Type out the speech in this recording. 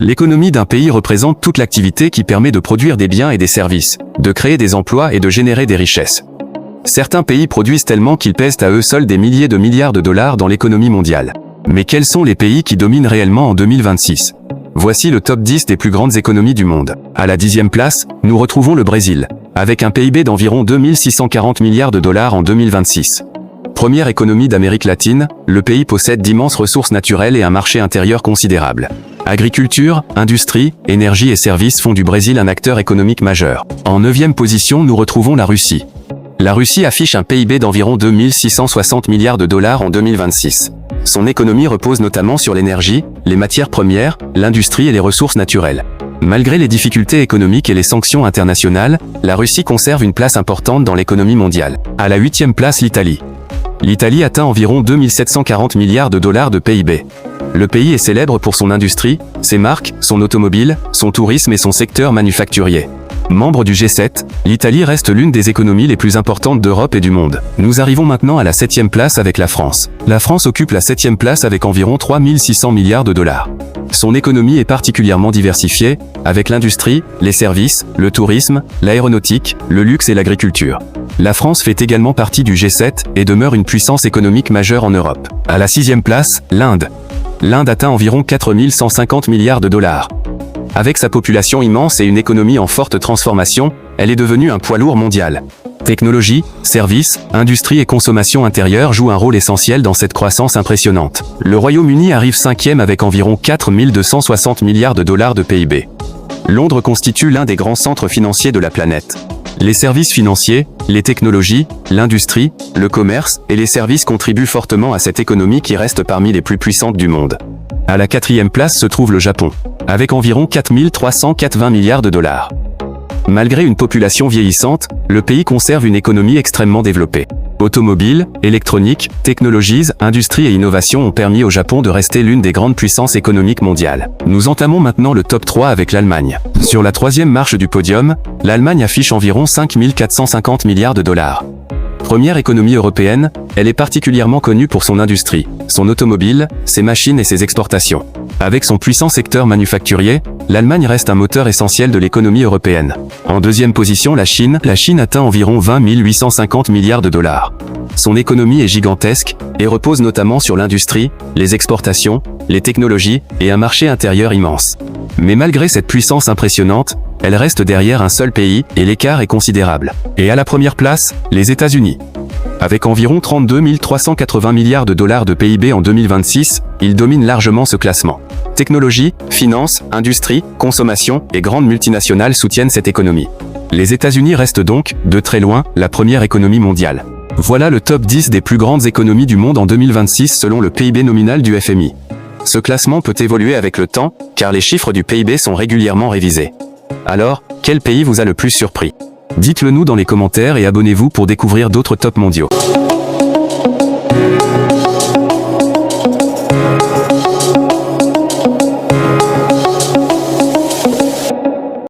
L'économie d'un pays représente toute l'activité qui permet de produire des biens et des services, de créer des emplois et de générer des richesses. Certains pays produisent tellement qu'ils pèsent à eux seuls des milliers de milliards de dollars dans l'économie mondiale. Mais quels sont les pays qui dominent réellement en 2026? Voici le top 10 des plus grandes économies du monde. À la 10e place, nous retrouvons le Brésil, avec un PIB d'environ 2640 milliards de dollars en 2026. Première économie d'Amérique latine, le pays possède d'immenses ressources naturelles et un marché intérieur considérable. Agriculture, industrie, énergie et services font du Brésil un acteur économique majeur. En 9e position, nous retrouvons la Russie. La Russie affiche un PIB d'environ 2660 milliards de dollars en 2026. Son économie repose notamment sur l'énergie, les matières premières, l'industrie et les ressources naturelles. Malgré les difficultés économiques et les sanctions internationales, la Russie conserve une place importante dans l'économie mondiale. À la 8e place, l'Italie. L'Italie atteint environ 2740 milliards de dollars de PIB. Le pays est célèbre pour son industrie, ses marques, son automobile, son tourisme et son secteur manufacturier. Membre du G7, l'Italie reste l'une des économies les plus importantes d'Europe et du monde. Nous arrivons maintenant à la 7e place avec la France. La France occupe la 7e place avec environ 3600 milliards de dollars. Son économie est particulièrement diversifiée, avec l'industrie, les services, le tourisme, l'aéronautique, le luxe et l'agriculture. La France fait également partie du G7 et demeure une puissance économique majeure en Europe. À la 6e place, l'Inde. L'Inde atteint environ 4150 milliards de dollars. Avec sa population immense et une économie en forte transformation, elle est devenue un poids lourd mondial. Technologie, services, industrie et consommation intérieure jouent un rôle essentiel dans cette croissance impressionnante. Le Royaume-Uni arrive 5e avec environ 4260 milliards de dollars de PIB. Londres constitue l'un des grands centres financiers de la planète. Les services financiers, les technologies, l'industrie, le commerce et les services contribuent fortement à cette économie qui reste parmi les plus puissantes du monde. À la 4e place se trouve le Japon, avec environ 4380 milliards de dollars. Malgré une population vieillissante, le pays conserve une économie extrêmement développée. Automobile, électronique, technologies, industrie et innovation ont permis au Japon de rester l'une des grandes puissances économiques mondiales. Nous entamons maintenant le top 3 avec l'Allemagne. Sur la 3e marche du podium, l'Allemagne affiche environ 5450 milliards de dollars. Première économie européenne, elle est particulièrement connue pour son industrie, son automobile, ses machines et ses exportations. Avec son puissant secteur manufacturier, l'Allemagne reste un moteur essentiel de l'économie européenne. En 2e position, la Chine atteint environ 20 850 milliards de dollars. Son économie est gigantesque et repose notamment sur l'industrie, les exportations, les technologies et un marché intérieur immense. Mais malgré cette puissance impressionnante, elle reste derrière un seul pays et l'écart est considérable. Et à la première place, les États-Unis. Avec environ 32 380 milliards de dollars de PIB en 2026, ils dominent largement ce classement. Technologie, finance, industrie, consommation et grandes multinationales soutiennent cette économie. Les États-Unis restent donc, de très loin, la première économie mondiale. Voilà le top 10 des plus grandes économies du monde en 2026 selon le PIB nominal du FMI. Ce classement peut évoluer avec le temps, car les chiffres du PIB sont régulièrement révisés. Alors, quel pays vous a le plus surpris? Dites-le nous dans les commentaires et abonnez-vous pour découvrir d'autres tops mondiaux.